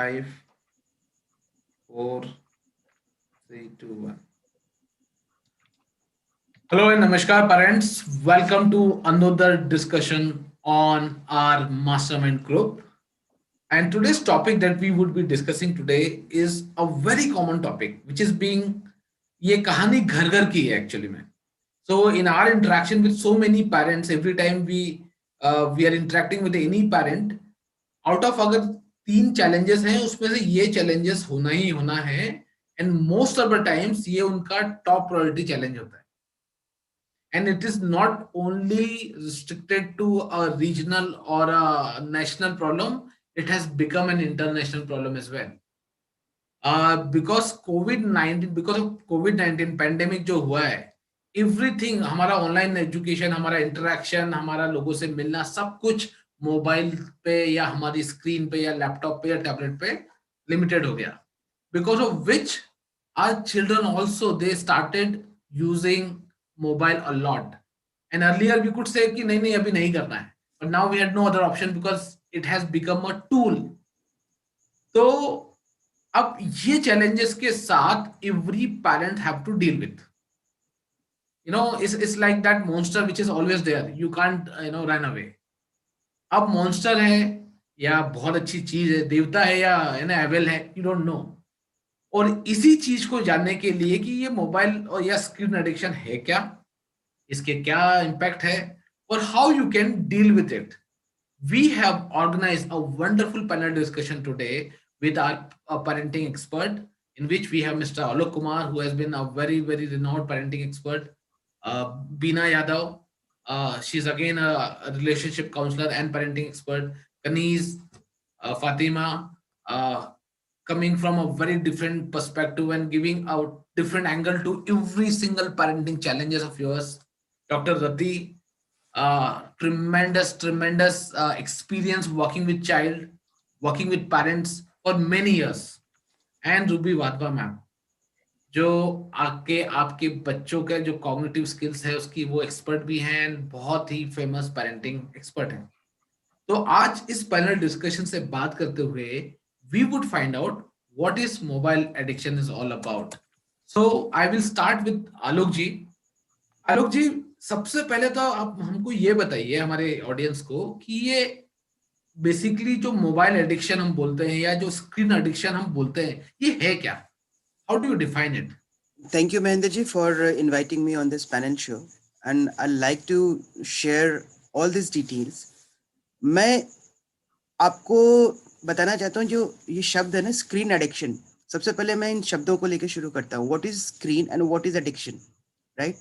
5, 4, 3, 2, 1. Hello and namaskar, parents. Welcome to another discussion on our mastermind group. And today's topic that we would be discussing today is a very common topic, which is being ये कहानी घर घर की है actually में. So in our interaction with so many parents, every time we are interacting with any parent, out of अगर 3 challenges हैं उसमें से ये चैलेंजेस होना ही होना है. And most of the times ये उनका टॉप प्रायोरिटी चैलेंज होता है. And it is not only restricted to a regional or a national problem, it has become an international problem as well. Because of COVID-19 pandemic जो हुआ है, everything हमारा online education, हमारा interaction, हमारा लोगों से मिलना, सब कुछ मोबाइल पे या हमारी स्क्रीन पे या लैपटॉप पे या टैबलेट पे लिमिटेड हो गया. Because of which our children also they started using mobile a lot. And earlier we could say कि नहीं अभी नहीं करना है. But now we had no other option because it has become a tool. तो अब ये challenges के साथ every parent have to deal with. It's like that monster which is always there. You can't run away. अब monster है या बहुत अच्छी चीज है, देवता है या एविल है, you don't know. और इसी चीज को जानने के लिए कि ये मोबाइल और या स्क्रीन एडिक्शन है क्या, इसके क्या इम्पैक्ट है, और how you can deal with it, we have organised a wonderful panel discussion today with our parenting expert, in which we have Mr. Alok Kumar, who has been a very, very renowned parenting expert. Beena Yadav, she's again a relationship counselor and parenting expert. Kaniz, Fatima, coming from a very different perspective and giving a different angle to every single parenting challenges of yours. Dr. Rati, tremendous experience working with child, working with parents for many years. And Ruby Wadhwa ma'am, जो आके आपके बच्चों के जो cognitive skills है उसकी वो expert भी हैं, बहुत ही फेमस पेरेंटिंग एक्सपर्ट हैं. तो आज इस पैनल डिस्कशन से बात करते हुए we would find out what is mobile addiction is all about. So I will start with Alok ji. Alok ji, सबसे पहले तो आप हमको ये बताइए, हमारे ऑडियंस को, कि ये बेसिकली जो मोबाइल एडिक्शन हम बोलते हैं या जो स्क्रीन एडिक्शन हम बोलते हैं, ये है क्या? How do you define it? Thank you, Mahendra ji, for inviting me on this panel show. And I'd like to share all these details. मैं आपको बताना चाहता हूँ जो ये शब्द है ना, स्क्रीन एडिक्शन. सबसे पहले मैं इन शब्दों को लेकर शुरू करता हूँ. What is screen and what is addiction, right?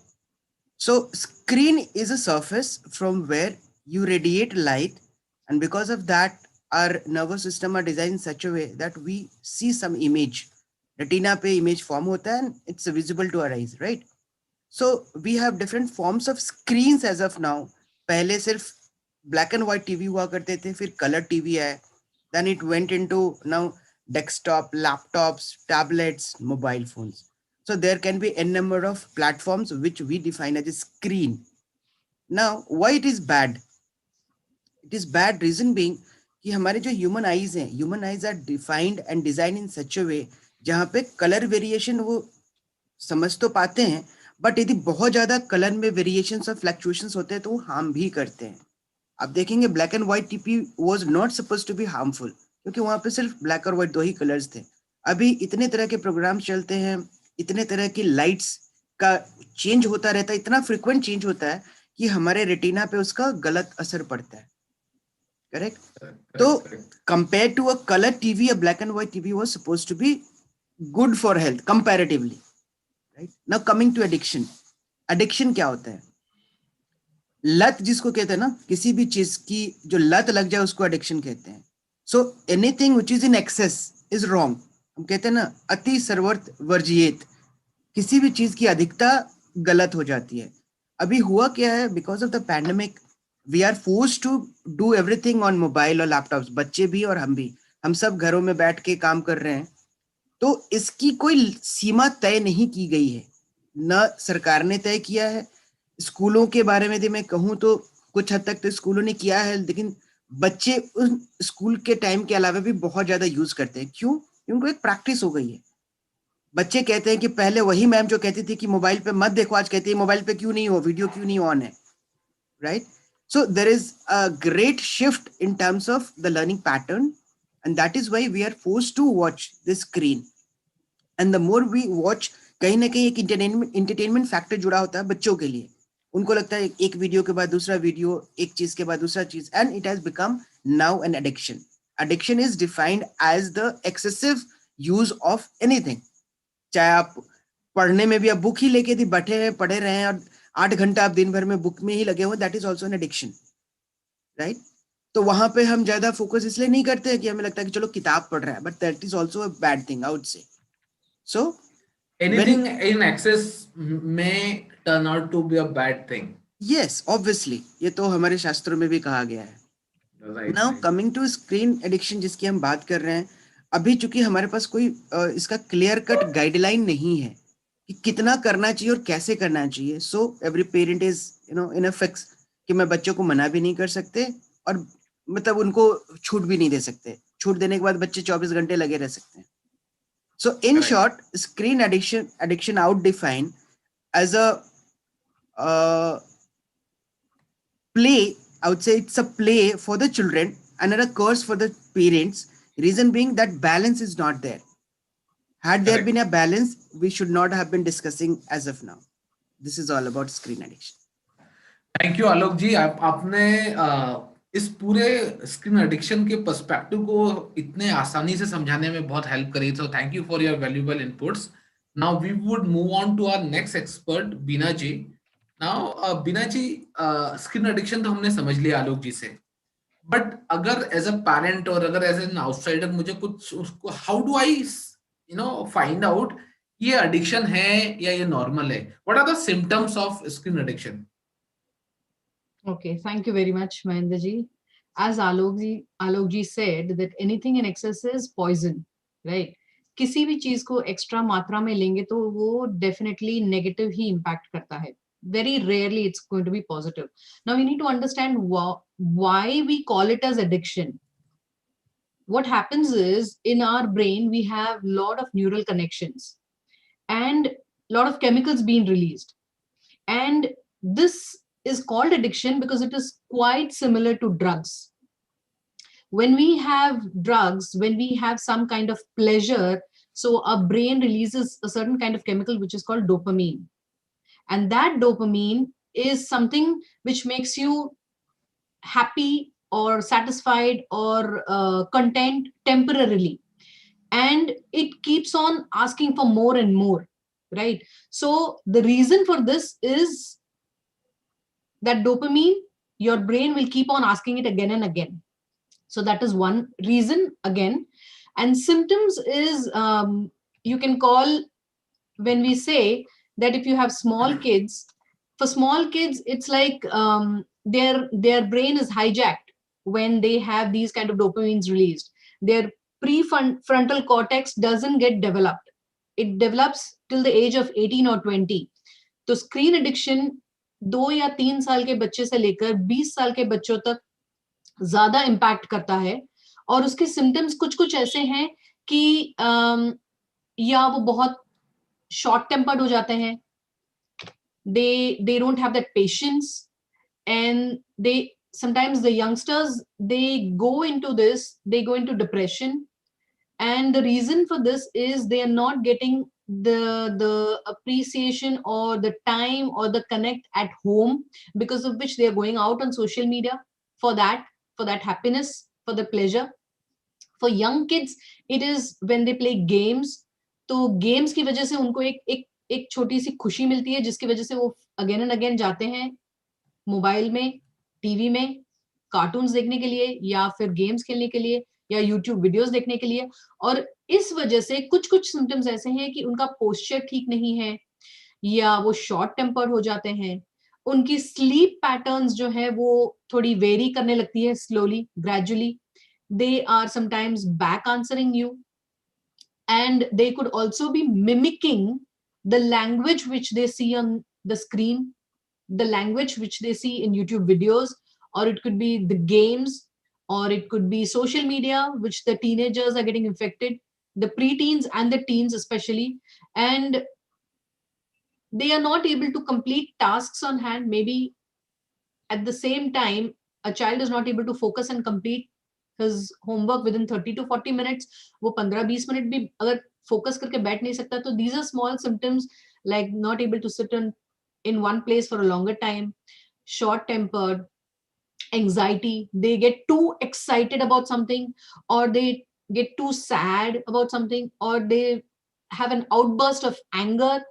So screen is a surface from where you radiate light, and because of that our nervous system are designed in such a way that we see some image. retina पे image form होता है and it's visible to our eyes, right? So we have different forms of screens as of now. पहले सिर्फ black and white TV हुआ करते थे, फिर color TV आया, then it went into now desktop, laptops, tablets, mobile phones. So there can be n number of platforms which we define as a screen. Now why it is bad? It is bad reason being कि हमारे जो human eyes हैं, human eyes are defined and design in such a way जहाँ पे colour variation वो समझ तो पाते हैं, बट यदि बहुत ज्यादा कलर में वेरिएशन और फ्लक्चुएशंस होते हैं तो वो हार्म भी करते हैं. आप देखेंगे black and white TV was not suppose to be harmful, क्योंकि वहां पे सिर्फ ब्लैक और व्हाइट दो ही कलर्स थे. अभी इतने तरह के प्रोग्राम चलते हैं, इतने तरह की लाइट्स का चेंज होता रहता है, इतना फ्रिक्वेंट चेंज होता है कि हमारे रेटिना पे उसका गलत असर पड़ता है. करेक्ट? तो compare to a colour TV, a black and white TV was suppose to be good for health comparatively, right? Now coming to addiction. Addiction क्या होता है? लत जिसको कहते हैं ना, किसी भी चीज की जो लत लग जाए उसको एडिक्शन कहते हैं. So anything which is in excess is wrong. हम कहते हैं ना, अति सर्वर्थ वर्जियेत. किसी भी चीज की अधिकता गलत हो जाती है. अभी हुआ क्या है, because of the pandemic we are forced to do everything on mobile और लैपटॉप्स. बच्चे भी और हम भी, हम सब घरों में बैठ के काम कर रहे हैं. तो इसकी कोई सीमा तय नहीं की गई है, न सरकार ने तय किया है. स्कूलों के बारे में यदि मैं कहूँ तो कुछ हद तक तो स्कूलों ने किया है, लेकिन बच्चे उस स्कूल के टाइम के अलावा भी बहुत ज्यादा यूज करते हैं। क्यों? उनको एक प्रैक्टिस हो गई है। बच्चे कहते हैं कि पहले वही मैम जो कहती थी कि मोबाइल पे मत देखो, आज कहती है मोबाइल पे क्यों नहीं हो, वीडियो क्यों नहीं ऑन है, right? So there is a great shift in terms of the learning pattern, and that is why we are forced to watch the screen. And the more we watch, कहीं ना कहीं एक entertainment factor जुड़ा होता है बच्चों के लिए। उनको लगता है एक वीडियो के बाद दूसरा वीडियो, एक चीज के बाद दूसरा चीज, and it has become now an addiction. Addiction is defined as the excessive use of anything. चाहे आप पढ़ने में भी आप बुक ही लेके थी बैठे हैं, पढ़े रहे हैं और 8 घंटा आप दिन भर में बुक में ही लगे हुए, that is also an addiction, right? तो वहां पे हम ज्यादा फोकस इसलिए नहीं करते हैं कि हमें लगता है कि चलो किताब पढ़ रहा है, but that is also a bad thing, I would say. So when Anything in excess may turn out to be a bad thing. yes, obviously ये तो हमारे शास्त्रों में भी कहा गया है। Right, now right. Coming to screen addiction जिसकी हम बात कर रहे हैं, अभी चूंकि हमारे पास कोई इसका क्लियर कट गाइडलाइन नहीं है कि कितना करना चाहिए और कैसे करना चाहिए। So every parent is in a fix कि मैं बच्चों को मना भी नहीं कर सकते और मतलब उनको छूट भी नहीं दे सकते। छूट देने के बाद बच्चे 24 घंटे लगे रह सकते हैं। So in Correct. short, screen addiction out defined as a play. I would say it's a play for the children and a curse for the parents. Reason being that balance is not there. Had there Correct. been a balance, we should not have been discussing as of now. This is all about screen addiction. Thank you Alok ji, आपने इस पूरे screen addiction के perspective को इतने आसानी से समझाने में बहुत हेल्प करी, तो thank you for your valuable inputs. Now we would move on to our next expert Beena ji. Now Beena ji, screen addiction तो हमने समझ लिया आलोक जी से, बट अगर एज अ पेरेंट और अगर एज एन आउटसाइडर मुझे कुछ उसको, how do I find out ये एडिक्शन है या ये नॉर्मल है? What are the symptoms of screen addiction? Okay, thank you very much, Mahendra ji. As Alok ji said that anything in excess is poison, right? किसी भी चीज को extra मात्रा में लेंगे तो वो डेफिनेटली नेगेटिव ही इम्पैक्ट करता है. Very rarely it's going to be positive. Now we need to understand why we call it as addiction. What happens is in our brain we have lot of neural connections and lot of chemicals being released, and this is called addiction because it is quite similar to drugs. When we have drugs, when we have some kind of pleasure, so our brain releases a certain kind of chemical which is called dopamine, and that dopamine is something which makes you happy or satisfied or content temporarily, and it keeps on asking for more and more, right? So the reason for this is that dopamine, your brain will keep on asking it again and again. So that is one reason again. And symptoms is, you can call, when we say that if you have small kids, for small kids it's like their brain is hijacked when they have these kind of dopamines released. Their prefrontal cortex doesn't get developed. It develops till the age of 18 or 20. तो screen addiction 2 या 3 साल के बच्चे से लेकर 20 साल के बच्चों तक ज्यादा इम्पैक्ट करता है, और उसके सिम्टम्स कुछ कुछ ऐसे हैं कि या वो बहुत शॉर्ट टेम्पर्ड हो जाते हैं, they don't have that patience, and they sometimes the youngsters they go into depression, and the reason for this is they are not getting the appreciation or the time or the connect at home, because of which they are going out on social media for that happiness, for the pleasure. For young kids it is when they play games, तो games की वजह से उनको एक छोटी सी खुशी मिलती है, जिसकी वजह से वो अगेन एंड अगेन जाते हैं मोबाइल में, टीवी में कार्टून्स देखने के लिए या फिर गेम्स खेलने के लिए या यूट्यूब वीडियोस देखने के लिए। और इस वजह से कुछ कुछ सिम्टम्स ऐसे हैं कि उनका पोस्चर ठीक नहीं है, या वो शॉर्ट टेम्पर हो जाते हैं, उनकी स्लीप पैटर्न्स जो है वो थोड़ी वेरी करने लगती है slowly gradually, they are sometimes back answering you, and they could also be mimicking the language which they see on the screen, the language which they see in YouTube videos, or it could be the games, or it could be social media, which the teenagers are getting infected, the preteens and the teens especially, and they are not able to complete tasks on hand. Maybe at the same time, a child is not able to focus and complete his homework within 30 to 40 minutes. वो 15-20 minute भी अगर focus करके बैठ नहीं सकता, तो these are small symptoms like not able to sit in one place for a longer time, short tempered, anxiety, they get too excited about something, or they get too sad about something, or they have an outburst of anger.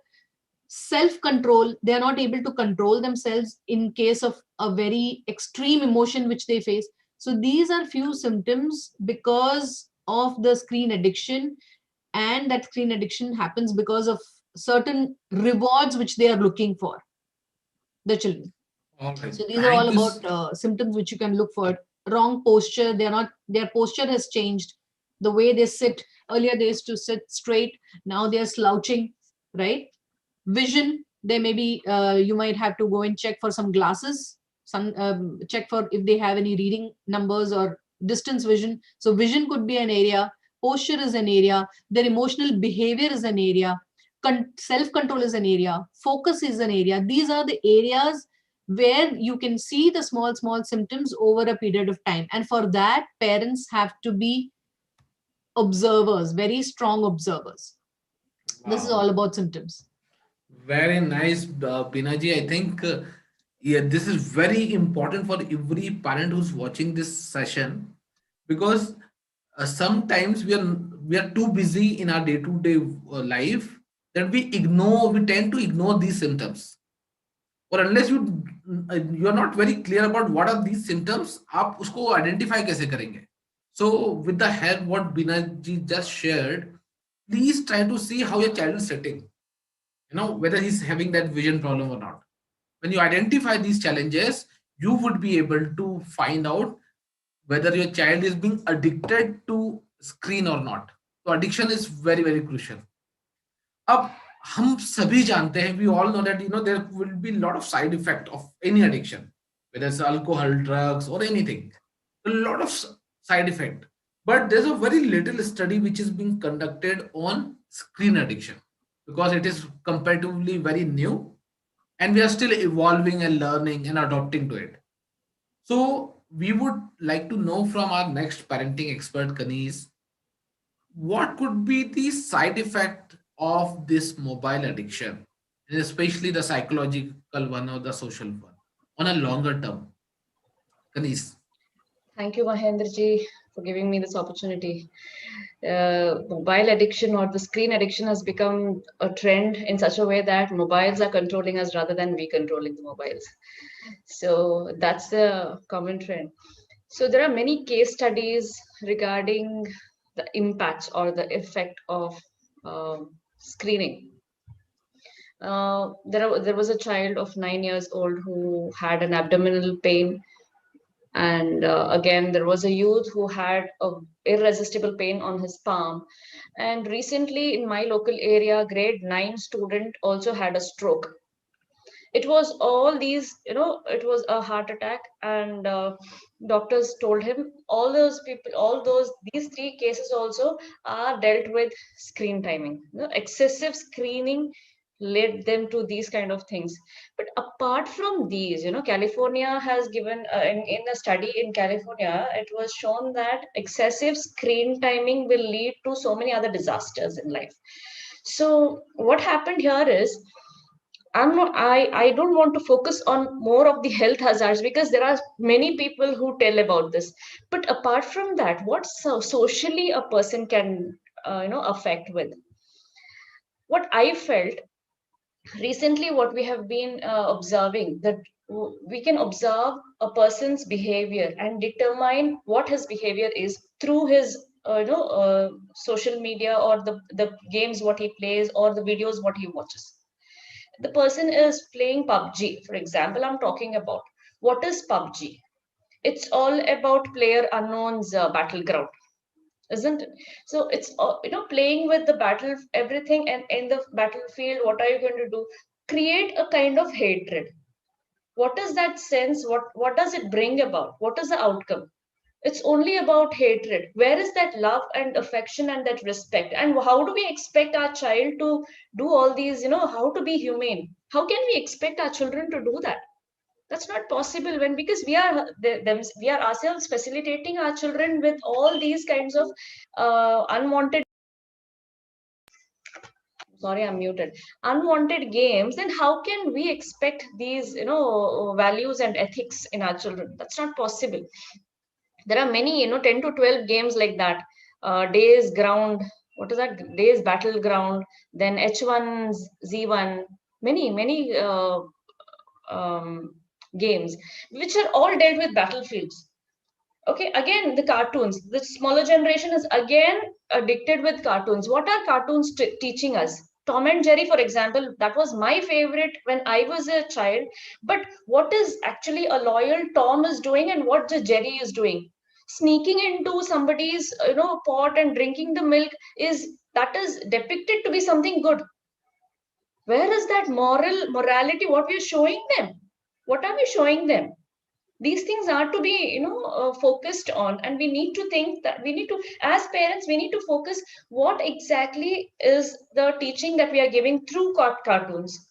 Self control, they are not able to control themselves in case of a very extreme emotion which they face. So these are few symptoms because of the screen addiction, and that screen addiction happens because of certain rewards which they are looking for, the children. All right. So these are all Thank you. about symptoms which you can look for. Wrong posture, they're not, their posture has changed. The way they sit, earlier they used to sit straight, now they're slouching, right? Vision, they may be, you might have to go and check for some glasses, some check for if they have any reading numbers or distance vision. So vision could be an area, posture is an area, their emotional behavior is an area, self-control is an area, focus is an area. These are the areas where you can see the small symptoms over a period of time, and for that parents have to be observers, very strong observers. This is Wow. all about symptoms. Very nice, Pinaji. I think yeah, this is very important for every parent who's watching this session, because sometimes we are too busy in our day-to-day life that we tend to ignore these symptoms, or unless you are not very clear about what are these symptoms, आप उसको identify कैसे करेंगे? So with the help what Bina ji just shared, please try to see how your child is sitting, whether he's having that vision problem or not. When you identify these challenges, you would be able to find out whether your child is being addicted to screen or not. So addiction is very very crucial. अब हम सभी जानते हैं, we all know that there will be a lot of side effect of any addiction, whether it's alcohol, drugs, or anything. A lot of side effect, but there's a very little study which is being conducted on screen addiction, because it is comparatively very new, and we are still evolving and learning and adopting to it. So we would like to know from our next parenting expert, Kanis, what could be the side effect of this mobile addiction, and especially the psychological one or the social one on a longer term? Kanis. Thank you, Mahendraji, for giving me this opportunity. Mobile addiction or the screen addiction has become a trend in such a way that mobiles are controlling us rather than we controlling the mobiles. So that's the common trend. So there are many case studies regarding the impacts or the effect of screening. There was a child of 9 years old who had an abdominal pain, and again there was a youth who had a irresistible pain on his palm. And recently in my local area, grade 9 student also had a stroke. It was all these, it was a heart attack, and doctors told him all those people, these three cases also are dealt with screen timing. Excessive screening led them to these kind of things. But apart from these, California has given in a study in California, it was shown that excessive screen timing will lead to so many other disasters in life. So what happened here is, I don't want to focus on more of the health hazards, because there are many people who tell about this. But apart from that, what socially a person can affect with, what I felt recently, what we have been observing, that we can observe a person's behavior and determine what his behavior is through his social media, or the games what he plays, or the videos what he watches. The person is playing PUBG, for example. I'm talking about, what is PUBG? It's all about player unknown's battleground, isn't it? So it's playing with the battle, everything, and in the battlefield, what are you going to do? Create a kind of hatred. What is that sense? What does it bring about? What is the outcome? It's only about hatred. Where is that love and affection and that respect? And how do we expect our child to do all these, how to be humane? How can we expect our children to do that? That's not possible, when because we are ourselves facilitating our children with all these kinds of unwanted, sorry, I'm muted, unwanted games. Then how can we expect these values and ethics in our children? That's not possible. There are many 10 to 12 games like that. Days ground, what is that, days battleground, then H1Z1, many um, games which are all dealt with battlefields. Okay, again, the cartoons, the smaller generation is again addicted with cartoons. What are cartoons teaching us? Tom and Jerry, for example, that was my favorite when I was a child. But what is actually a loyal Tom is doing and what the Jerry is doing? Sneaking into somebody's pot and drinking the milk, is depicted to be something good. Where is that morality? What we are showing them? What are we showing them? These things are to be focused on, and we need to think that we need to, as parents, we need to focus what exactly is the teaching that we are giving through cartoons.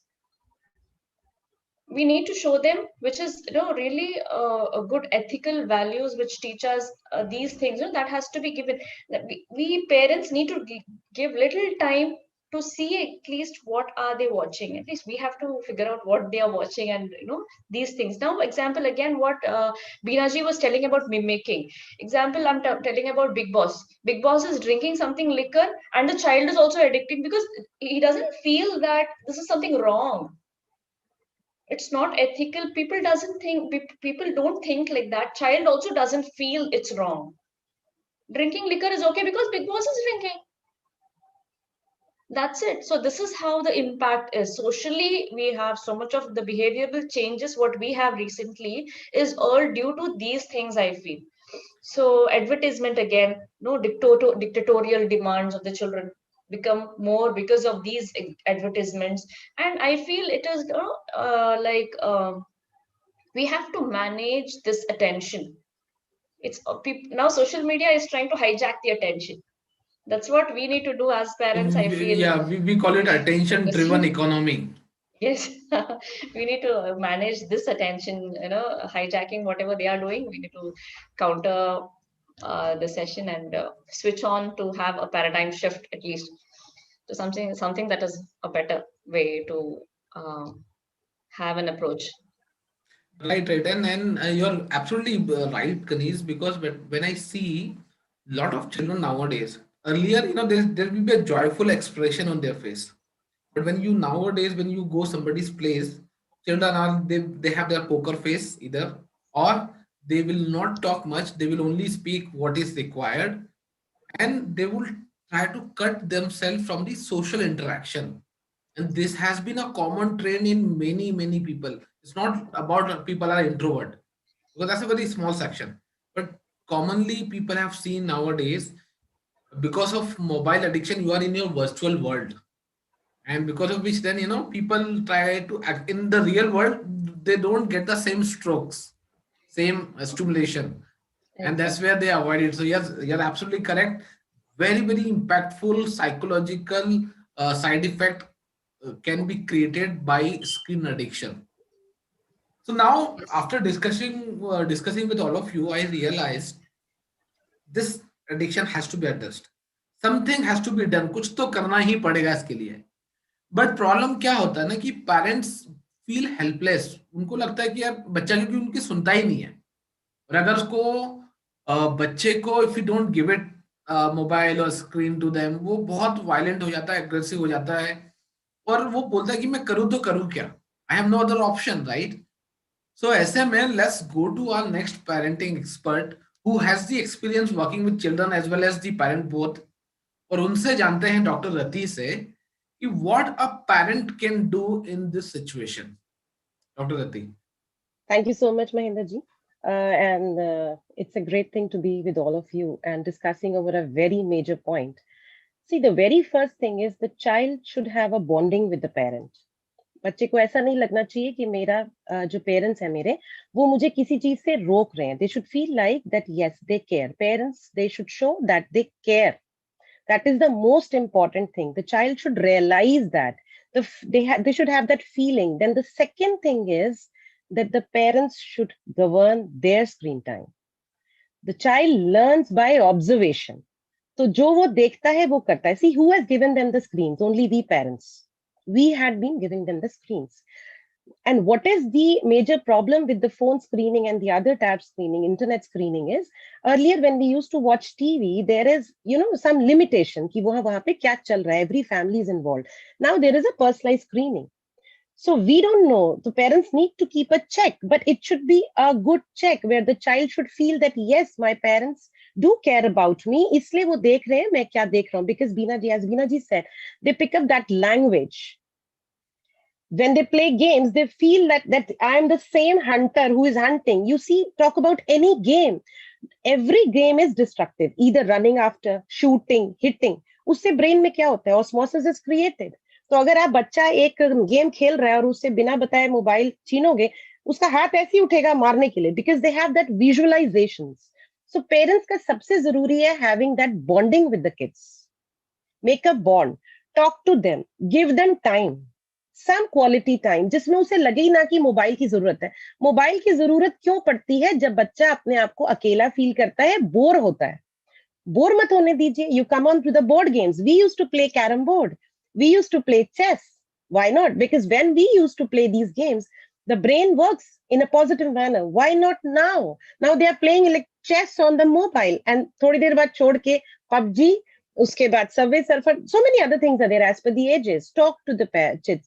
We need to show them which is really a good ethical values which teach us these things. That has to be given, that we parents need to give little time to see at least what are they watching. At least we have to figure out what they are watching, and these things. Now example again, what Binaji was telling about mimicking. Example, I'm telling about Big Boss. Big Boss is drinking something liquor and the child is also addicting because he doesn't feel that this is something wrong. It's not ethical. People don't think like that. Child also doesn't feel it's wrong. Drinking liquor is okay because Big Boss is drinking. That's it. So this is how the impact is. Socially, we have so much of the behavioral changes what we have recently is all due to these things, I feel. So advertisement again, no dictatorial demands of the children become more because of these advertisements. And I feel it is we have to manage this attention. It's now social media is trying to hijack the attention. That's what we need to do as parents, I feel. Yeah, we call it attention driven economy. Yes, we need to manage this attention, hijacking whatever they are doing. We need to counter the session and switch on to have a paradigm shift, at least to something that is a better way to have an approach. Right, right. And you're absolutely right, Kanis, because when I see a lot of children nowadays, earlier, there will be a joyful expression on their face. But when you nowadays, when you go somebody's place, children they have their poker face either, or they will not talk much. They will only speak what is required, and they will try to cut themselves from the social interaction. And this has been a common trend in many people. It's not about people are introvert, because that's a very small section, but commonly people have seen nowadays, because of mobile addiction, you are in your virtual world, and because of which then people try to act in the real world. They don't get the same strokes, same stimulation, and that's Exactly. where they avoid it. So yes, you're absolutely correct. Very impactful psychological side effect can be created by screen addiction. So now, after discussing with all of you, I realized this addiction has to be addressed. Something has to be done. कुछ तो करना ही पड़ेगा इसके लिए. But problem क्या होता है ना कि पेरेंट्स फील हेल्पलेस. उनको लगता है कि यार बच्चा क्योंकि उनकी सुनता ही नहीं है, और अगर उसको बच्चे को if you don't give it mobile और स्क्रीन टू देम, वो बहुत वायलेंट हो जाता है, एग्रेसिव हो जाता है, और वो बोलता है कि मैं करूँ तो करूँ क्या, I have no other option, right? So ऐसे में let's go to our next parenting expert who has the experience working with children as well as the parent both, और उनसे जानते हैं, डॉक्टर रति से, कि what a parent can do in this situation. Doctor Rati. Thank you so much, Mahendra ji. And it's a great thing to be with all of you and discussing over a very major point. See, the very first thing is the child should have a bonding with the parent. बच्चे को ऐसा नहीं लगना चाहिए कि मेरा जो parents है मेरे, वो मुझे किसी चीज से रोक रहे हैं. They should feel like that yes they care. Parents, they should show that they care. That is the most important thing. The child should realize that. They should have that feeling. Then the second thing is that the parents should govern their screen time. The child learns by observation. So जो वो देखता है वो करता है. See, who has given them the screens? Only we parents. We had been giving them the screens. And what is the major problem with the phone screening and the other tab screening, internet screening is, earlier when we used to watch TV, there is, some limitation कि वहाँ पे क्या चल रहा है, every family is involved. Now there is a personalized screening. So we don't know. The parents need to keep a check, but it should be a good check where the child should feel that yes, my parents do care about me. इसलिए वो देख रहे हैं मैं क्या देख रहा हूँ. Because as Beena ji said, they pick up that language. When they play games, they feel that I am the same hunter who is hunting. You see, talk about any game. Every game is destructive, either running after, shooting, hitting. उससे brain में क्या होता है? Osmosis is created. तो अगर आप बच्चा एक गेम खेल रहा है और उससे बिना बताए मोबाइल छीनोगे, उसका हाथ ऐसे ही उठेगा मारने के लिए, because they have that visualizations. So parents का सबसे जरूरी है having that bonding with the kids. Make a bond. Talk to them. Give them time. Some quality time, जिसमें उसे लगे ही ना कि मोबाइल की जरूरत है. मोबाइल की जरूरत क्यों पड़ती है? जब बच्चा अपने आप को अकेला फील करता है, बोर होता है. बोर मत होने दीजिए. You come on to the board games. We used to play carom board. We used to play chess. Why not? Because when we used to play these games, the brain works in a positive manner. Why not now? Now they are playing like chess on the mobile, and थोड़ी देर बाद छोड़ के PUBG, उसके बाद Subway Surfer, so many other things are there as per the ages. Talk to the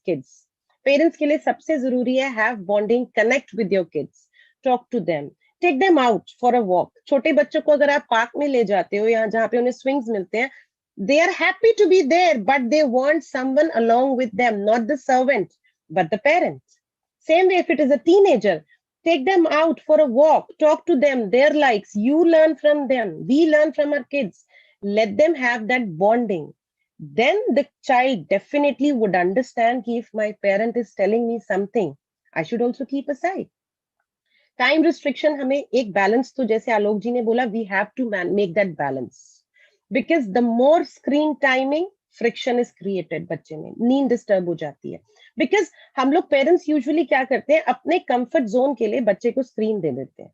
kids. Parents के लिए सबसे जरूरी है have bonding, connect with your kids. Talk to them. Take them out for a walk. छोटे बच्चों को अगर आप पार्क में ले जाते हो या जहाँ पे उन्हें swings मिलते हैं, they are happy to be there, but they want someone along with them, not the servant, but the parent. Same way, if it is a teenager, take them out for a walk, talk to them, their likes, you learn from them, we learn from our kids. Let them have that bonding. Then the child definitely would understand if my parent is telling me something, I should also keep aside. Time restriction, हमें एक balance, तो जैसे आलोक जी ने बोला, we have to make that balance. Because the more screen timing, friction is created बच्चे में, नींद disturb हो जाती है. Because हम लोग parents usually क्या करते हैं, अपने comfort zone के लिए बच्चे को screen दे देते हैं.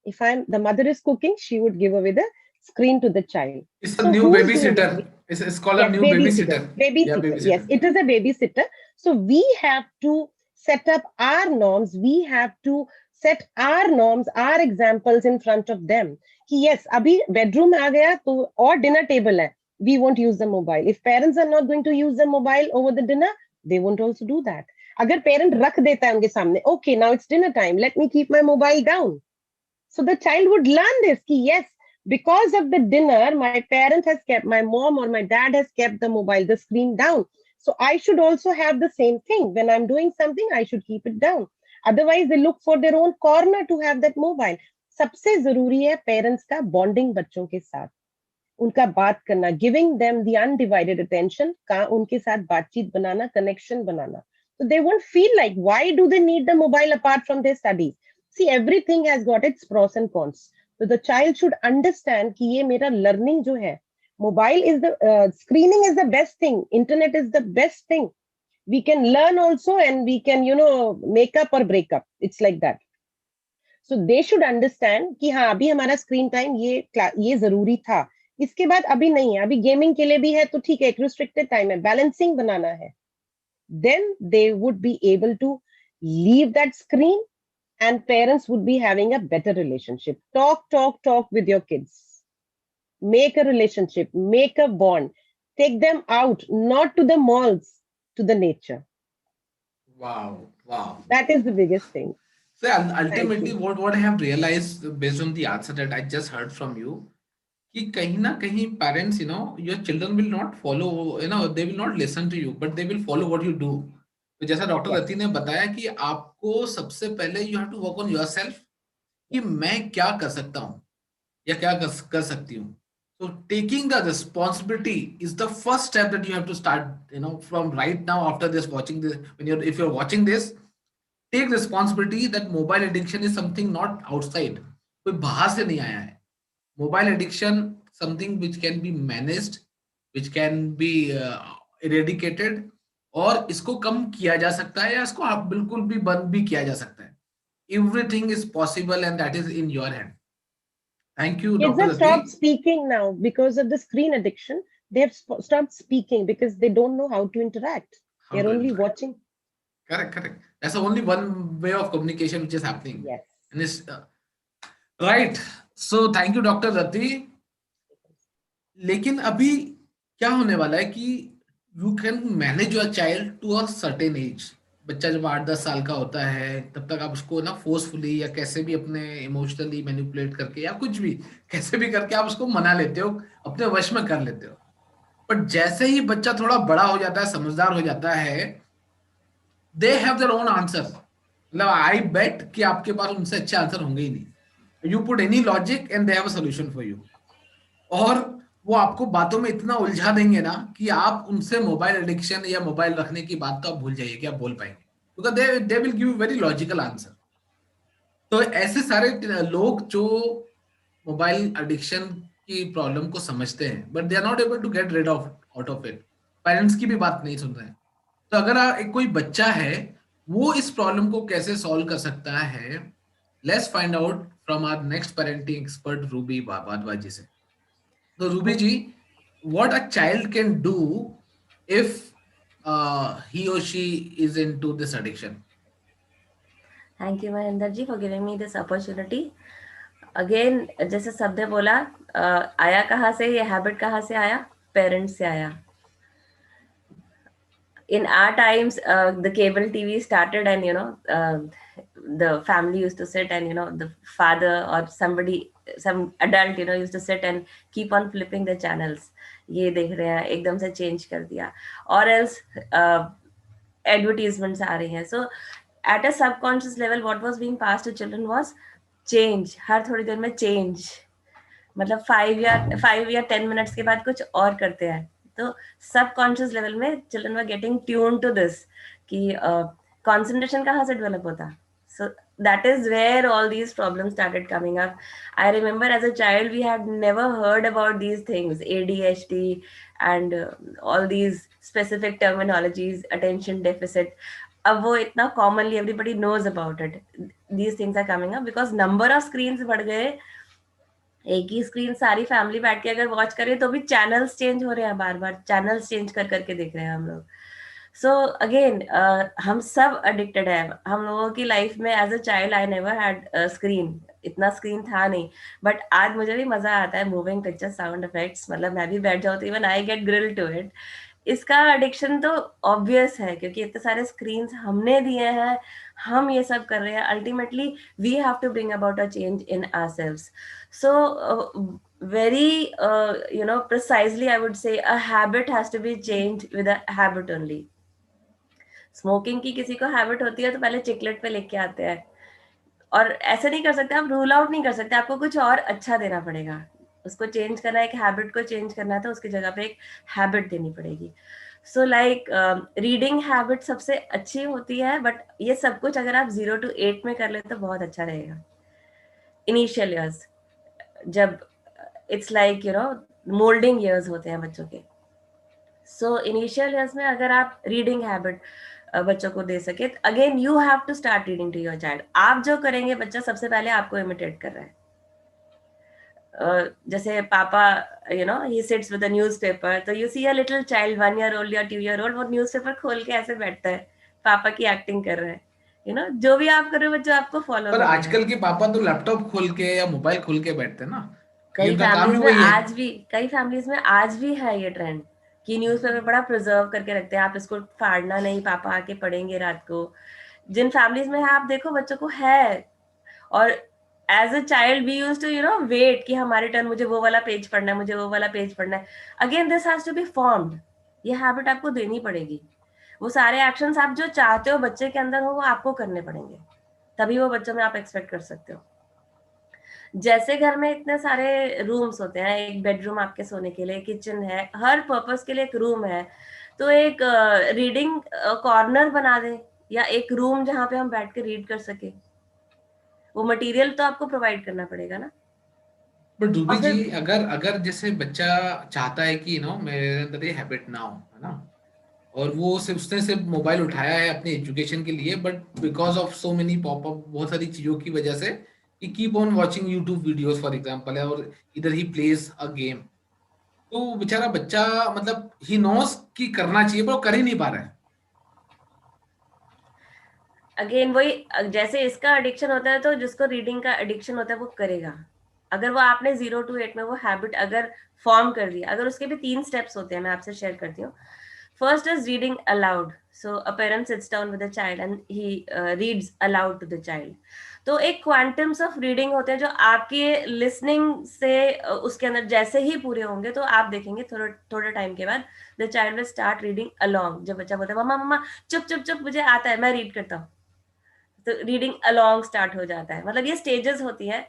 If the mother is cooking, she would give away the screen to the child. It's a new babysitter. It's called a new babysitter. Babysitter. Yes, it is a babysitter. So we have to set up our norms. We have to set our norms, our examples in front of them. कि yes, अभी bedroom आ गया तो और dinner table है. We won't use the mobile. If parents are not going to use the mobile over the dinner, they won't also do that. अगर parent रख देता है उनके सामने, okay, now it's dinner time. Let me keep my mobile down. So the child would learn this. कि yes, because of the dinner, my parent has kept, my mom or my dad has kept the mobile, the screen down. So I should also have the same thing. When I'm doing something, I should keep it down. Otherwise, they look for their own corner to have that mobile. सबसे जरूरी है parents का bonding बच्चों के साथ, उनका बात करना, giving them the undivided attention, का उनके साथ बातचीत बनाना, कनेक्शन बनाना. So they won't feel like, why do they need the mobile apart from their studies? See, everything has got its pros and cons. So the child should understand कि ये मेरा learning जो है, mobile is the screening is the best thing, internet is the best thing. We can learn also and we can, make up or break up. It's like that. So they should understand कि हाँ अभी हमारा screen time ये जरूरी था, इसके बाद अभी नहीं है, अभी gaming के लिए भी है तो ठीक है, एक restricted time है, balancing बनाना है. Then they would be able to leave that screen and parents would be having a better relationship. Talk with your kids. Make a relationship, make a bond. Take them out, not to the malls, to the nature. Wow. That is the biggest thing. So ultimately, what I have realized based on the answer that I just heard from you, कि कहीं ना कहीं parents, your children will not follow, they will not listen to you, but they will follow what you do. तो जैसा doctor रति ने बताया कि आपको सबसे पहले you have to work on yourself कि मैं क्या कर सकता हूँ या क्या कर सकती हूँ. So taking the responsibility is the first step that you have to start, from right now after this watching this. If you're watching this, take responsibility that mobile addiction is something not outside. कोई बाहर से नहीं आया है. Mobile addiction something which can be managed, which can be eradicated, और इसको कम किया जा सकता है या इसको आप बिल्कुल भी बंद भी किया जा सकता है. Everything is possible and that is in your hand. Thank you, Kids Dr. have stopped Rati. speaking now because of the screen addiction. They have stopped speaking because they don't know how to interact. How They're to only interact. watching. Correct. That's the only one way of communication which is happening. Yes. And it's right. So thank you, Dr. Rati. लेकिन अभी क्या होने वाला है कि you can manage your child to a certain age. बच्चा जब 8-10 साल का होता है तब तक आप उसको ना फोर्सफुली या कैसे भी अपने इमोशनली मैनिपुलेट करके या कुछ भी कैसे भी करके आप उसको मना लेते हो, अपने वश में कर लेते हो. बट जैसे ही बच्चा थोड़ा बड़ा हो जाता है, समझदार हो जाता है, they have their own answer. मतलब आई बेट कि आपके पास उनसे अच्छे आंसर होंगे ही नहीं. You put any logic and they have a solution for you. और वो आपको बातों में इतना उलझा देंगे ना कि आप उनसे मोबाइल एडिक्शन या मोबाइल रखने की बात तो आप भूल जाइए कि आप बोल पाएंगे, because they will give very logical answer. तो ऐसे सारे लोग जो मोबाइल एडिक्शन की प्रॉब्लम को समझते हैं but they are not able to get rid of out of it, parents की भी बात नहीं सुन रहे हैं. तो अगर एक कोई बच्चा है वो इस प्रॉब्लम को कैसे सॉल्व कर सकता है, let's find out from our next parenting expert Ruby Bhardwaj से. So Ruby ji, what a child can do if he or she is into this addiction? Thank you, Mahendra ji, for giving me this opportunity. Again, जैसे सबने बोला, आया कहाँ से, ये habit कहाँ से आया? पेरेंट्स से आया. In our times, the cable TV started, and the family used to sit, and the father or somebody, some adult, used to sit and keep on flipping the channels. ये देख रहे हैं, एकदम से change कर दिया, or else advertisements आ रही हैं. So at a subconscious level, what was being passed to children was change. हर थोड़ी देर में change. मतलब 5 या 10 मिनट्स के बाद कुछ और करते हैं. तो सबकॉन्शियस लेवल में children were getting tune to this कि कंसंट्रेशन कहाँ से डेवलप होता. So that is where all these problems started coming up. I remember as a child we had never heard about these things, ADHD and all these specific terminologies, attention deficit. अब वो इतना commonly everybody knows about it. These things are coming up because number of screens बढ़ गए. एक ही screen सारी family बैठ के अगर वॉच करे तो भी चैनल्स चेंज हो रहे हैं, बार बार चैनल्स चेंज कर करके देख रहे हैं हम लोग. सो अगेन हम सब एडिक्टेड है. हम लोगों की लाइफ में as a child I never had screen, इतना स्क्रीन था नहीं, बट आज मुझे भी मजा आता है मूविंग पिक्चर, साउंड इफेक्ट्स. मतलब मैं भी बैठ जाऊँ तो even I get grill to it. इसका एडिक्शन तो ऑब्वियस है क्योंकि इतने सारे स्क्रीन्स हमने दिए हैं, हम ये सब कर रहे हैं. Ultimately we have to bring about a change in ourselves. So very precisely I would say a habit has to be changed with a habit only. Smoking की किसी को हैबिट होती है तो पहले चिकलेट पे लेके आते हैं, और ऐसे नहीं कर सकते, आप रूल आउट नहीं कर सकते, आपको कुछ और अच्छा देना पड़ेगा. उसको चेंज करना है, एक हैबिट को चेंज करना है तो उसकी जगह पे एक हैबिट देनी पड़ेगी. सो लाइक रीडिंग हैबिट सबसे अच्छी होती है, बट ये सब कुछ अगर आप 0 to 8 में कर ले तो बहुत अच्छा रहेगा. इनिशियल ईयर्स जब इट्स लाइक मोल्डिंग ईयर्स होते हैं बच्चों के. सो इनिशियल ईयर्स में अगर आप रीडिंग हैबिट बच्चों को दे सके, again you have to start reading to your child. आप जो करेंगे बच्चा सबसे पहले आपको इमिटेट कर रहा है. जैसे पापा ही सिट्स विद अ न्यूज़पेपर, तो you see a little child 1 year old या 2 year old, वो न्यूज़पेपर खोल के ऐसे बैठता है, पापा की एक्टिंग कर रहा है. जो भी आप करो बच्चा आपको फॉलो. पर आजकल के पापा तो लैपटॉप खोल के या मोबाइल खोल के बैठते हैं ना. कई उनका काम ही फैमिलीज में वही है. आज भी आज भी है ये ट्रेंड कि न्यूज़पेपर बड़ा प्रिजर्व करके रखते हैं, आप इसको फाड़ना नहीं, पापा आके पढ़ेंगे रात को. जिन फैमिलीज में है आप देखो बच्चों को है, और as a child we used to wait कि हमारे टर्न, मुझे वो वाला पेज पढ़ना है, मुझे वो वाला पेज पढ़ना है. Again this has to be formed. ये हैबिट आपको देनी पड़ेगी. वो सारे एक्शंस आप जो चाहते हो बच्चे के अंदर हो वो आपको करने पड़ेंगे, तभी वो बच्चों में आप एक्सपेक्ट कर सकते हो. जैसे घर में इतने सारे रूम्स होते हैं, एक बेडरूम आपके सोने के लिए, किचन है, हर पर्पस के लिए एक रूम है, तो एक रीडिंग कॉर्नर बना दे या एक रूम जहाँ पे हम बैठ के रीड कर सके। वो मटेरियल तो आपको प्रोवाइड करना पड़ेगा ना। बट रूबी और जी, फिर अगर अगर जैसे बच्चा चाहता है कि मेरे अंदर ये हैबिट ना हो, है ना, और वो सिर्फ उसने सिर्फ मोबाइल उठाया है अपनी एजुकेशन के लिए, but because of so many popup, बहुत सारी चीजों की वजह से ही keep on watching YouTube videos for example है, और इधर ही प्लेज अ गेम, तो बेचारा बच्चा मतलब ही नोस कि करना चाहिए पर वो कर ही नहीं पा रहा है। अगेन वही, जैसे इसका एडिक्शन होता है तो जिसको रीडिंग का एडिक्शन होता है वो करेगा। अगर वो आपने 0 to 8 में वो हैबिट अगर फॉर्म कर दिया, अगर उसके भी 3 स्टेप्स होते हैं, मैं आपसे शेयर करती हूँ। First is reading aloud. So a parent sits down with the child and he reads aloud to the child. तो एक क्वांटम्स ऑफ रीडिंग होते हैं जो आपके लिसनिंग से उसके अंदर जैसे ही पूरे होंगे तो आप देखेंगे थोड़ा थोड़ा टाइम के बाद the child will start reading along. जब बच्चा बोलता है मम्मा मम्मा चुप चुप चुप मुझे आता है मैं रीड करता हूँ, तो रीडिंग अलोंग स्टार्ट हो जाता है। मतलब ये स्टेजेस होती है,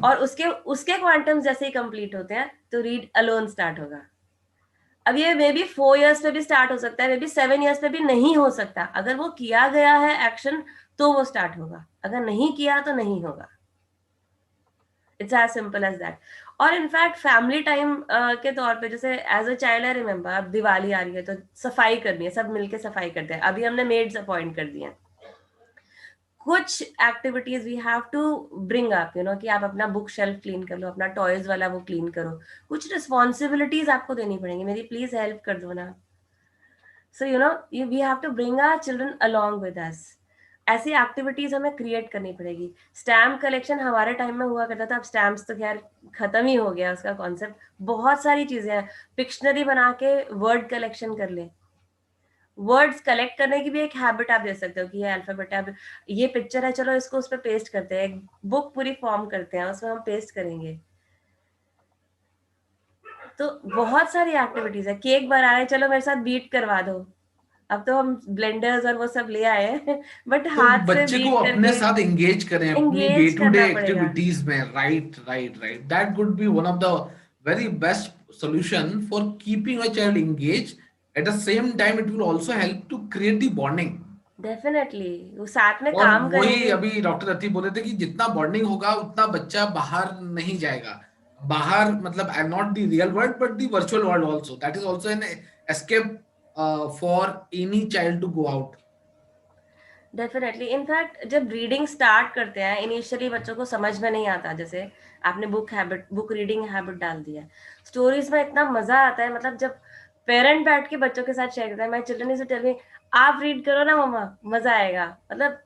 और उसके उसके क्वांटम्स जैसे ही कंप्लीट होते हैं तो रीड अलोन स्टार्ट होगा। अब ये मे बी 4 years पे भी स्टार्ट हो सकता है, मे बी 7 years पे भी नहीं हो सकता। अगर वो किया गया है एक्शन तो वो स्टार्ट होगा, अगर नहीं किया तो नहीं होगा। It's as simple as that. और इनफैक्ट फैमिली टाइम के तौर पे, जैसे as a child I remember, अब दिवाली आ रही है तो सफाई करनी है, सब मिलके सफाई करते हैं। अभी हमने मेड्स अपॉइंट कर दिए हैं। कुछ activities we have to bring up, कि आप अपना बुक शेल्फ क्लीन कर लो, अपना टॉयज वाला वो क्लीन करो। कुछ रिस्पॉन्सिबिलिटीज आपको देनी पड़ेंगी, मेरी प्लीज हेल्प कर दो ना। So we have to bring our children along with us. ऐसी एक्टिविटीज हमें क्रिएट करनी पड़ेगी। स्टैम्प कलेक्शन हमारे टाइम में हुआ करता था, अब स्टैम्प्स तो खैर खत्म ही हो गया उसका कॉन्सेप्ट। बहुत सारी चीजें हैं, पिक्शनरी बना के वर्ड कलेक्शन कर ले। वर्ड्स कलेक्ट करने की भी एक हैबिट आप दे सकते हो कि ये अल्फाबेट है, अब ये पिक्चर है, चलो इसको उस पर पेस्ट करते हैं, एक बुक पूरी फॉर्म करते हैं, उसमें हम पेस्ट करेंगे। तो बहुत सारी एक्टिविटीज है। केक बना रहे हैं, चलो मेरे साथ बीट करवा दो। अब तो हम ब्लेंडर्स और वो सब ले आए हैं बट तो हाथ से बच्चे को बीट अपने करके साथ एंगेज करें अपनी डे एंगेज टू डे करना पड़ेगा। एक्टिविटीज में, right right right, that would be one of the very best solution for keeping a child engaged. At the same time, it will also help to create the bonding. Definitely वो साथ में और काम वही करेंगे। अभी doctor रति बोले थे कि जितना बॉन्डिंग होगा उतना बच्चा बाहर नहीं जाएगा। बाहर मतलब I not the real world but the virtual world also, that is also an escape for any child to go out. Definitely. In fact जब रीडिंग स्टार्ट करते हैं इनिशियली बच्चों को समझ में नहीं आता, जैसे आपने बुक रीडिंग हैबिट डाल दी है, स्टोरीज में इतना मजा आता है। मतलब जब पेरेंट बैठ के बच्चों के साथ शेयर करता है, my children is tell me आप रीड करो ना मम्मा, मजा आएगा। मतलब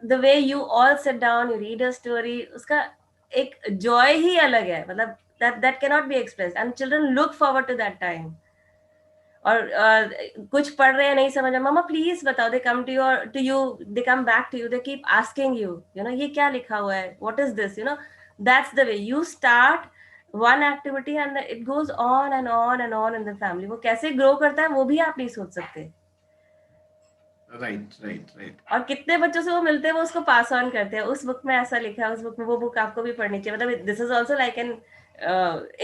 the way you all sit down you read a story, उसका एक जॉय ही अलग है। मतलब that can not be express and children look forward to that time. और कुछ पढ़ रहे हैं नहीं समझ में, मम्मा प्लीज बताओ, they come to you, they come back to you, they keep asking you, ये क्या लिखा हुआ है, what is this, that's the way you start one activity and it goes on and on and on in the family. वो कैसे grow करता है वो भी आप नहीं सोच सकते। Right right right. और कितने बच्चों से वो मिलते हैं, वो उसको पास ऑन करते हैं, उस बुक में ऐसा लिखा है, उस बुक में, वो बुक आपको भी पढ़नी चाहिए। मतलब this is also like an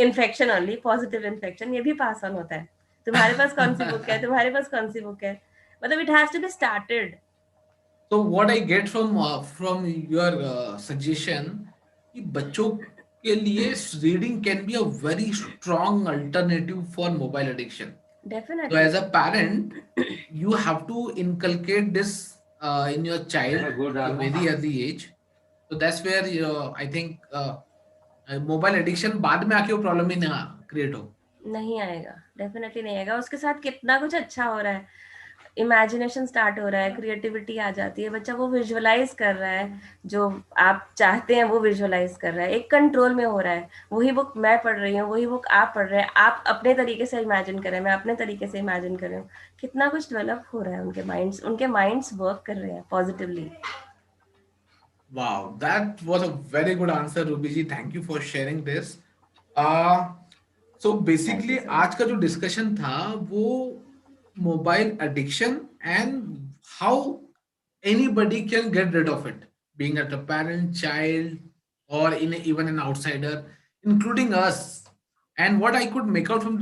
infection only, positive infection, ये भी पास ऑन होता है। तुम्हारे पास कौन सी बुक है, तुम्हारे पास कौन सी बुक है, मतलब it has to be started. So what I get from your suggestion कि बच्चों के लिए reading can be a very strong alternative for mobile addiction. So definitely. as a parent, you have to inculcate this in your child at a very early age. So that's where I think mobile addiction बाद में आके वो problem ही ना create हो. नहीं आएगा, definitely नहीं आएगा। उसके साथ कितना कुछ अच्छा हो रहा है, इमेजिनेशन स्टार्ट हो रहा है, क्रिएटिविटी आ जाती है, बच्चा वो विजुअलाइज कर रहा है, जो आप चाहते हैं वो विजुअलाइज कर रहा है, एक कंट्रोल में हो रहा है। वही बुक मैं पढ़ रही हूँ, वही बुक आप पढ़ रहे हैं, आप अपने तरीके से इमेजिन कर रहे हैं, मैं अपने तरीके से इमेजिन कर रही हूँ। कितना कुछ डेवलप हो रहा है, उनके माइंड्स वर्क कर रहे हैं positively. Wow, that was a very good answer, Ruby ji. Thank you for sharing this. Uh, so thank you basically सो आज मच। का जो डिस्कशन था वो mobile addiction and how anybody can get rid of it, being it a parent, child, or in even an outsider, including us. And what I could make out from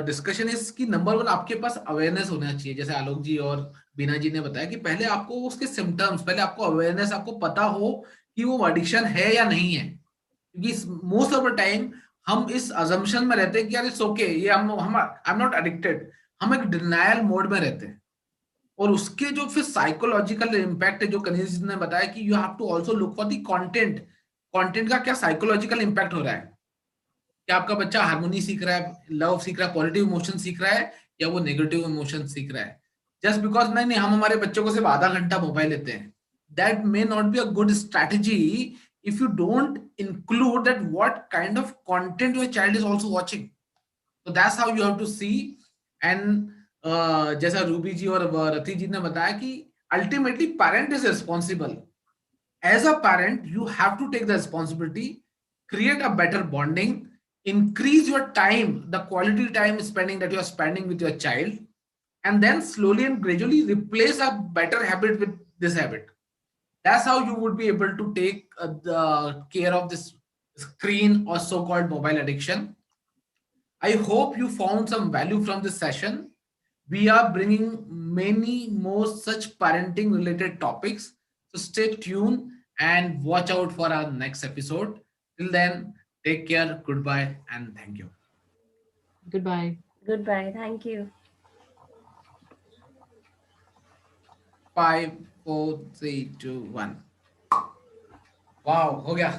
discussion is कि number one आपके पास awareness होना चाहिए, जैसे आलोक जी और बीना जी ने बताया कि पहले आपको उसके सिम्टम्स, पहले आपको अवेयरनेस, आपको पता हो कि वो एडिक्शन है या नहीं है, क्योंकि मोस्ट ऑफ द टाइम हम इस अजम्पशन में रहते हैं कि यार इट्स ओके, ये हम आई एम नॉट एडिक्टेड, हम एक डिनायल मोड में रहते हैं। और उसके जो फिर साइकोलॉजिकल इम्पैक्ट है, जो कनीज जी ने बताया कि you have to also look for the content, content का क्या साइकोलॉजिकल इम्पैक्ट हो रहा है, क्या आपका बच्चा हार्मोनी सीख रहा है, लव सीख रहा है, पॉजिटिव इमोशन सीख रहा है, या वो नेगेटिव इमोशन सीख रहा है। जस्ट बिकॉज नहीं नहीं हम हमारे बच्चों को सिर्फ आधा घंटा मोबाइल लेते हैं, that may not be a good strategy if you don't include that what kind of content your child is also watching. So that's how you have to see. And जैसा रूबी जी और रति जी ने बताया कि ultimately parent is responsible. As a parent you have to take the responsibility, create a better bonding, increase your time, the quality time spending that you are spending with your child, and then slowly and gradually replace a better habit with this habit. That's how you would be able to take the care of this screen or so-called mobile addiction. I hope you found some value from this session. We are bringing many more such parenting related topics, so stay tuned and watch out for our next episode. Till then, take care, goodbye, and thank you. Goodbye. Goodbye. Thank you. 5, 4, 3, 2, 1. Wow, हो गया.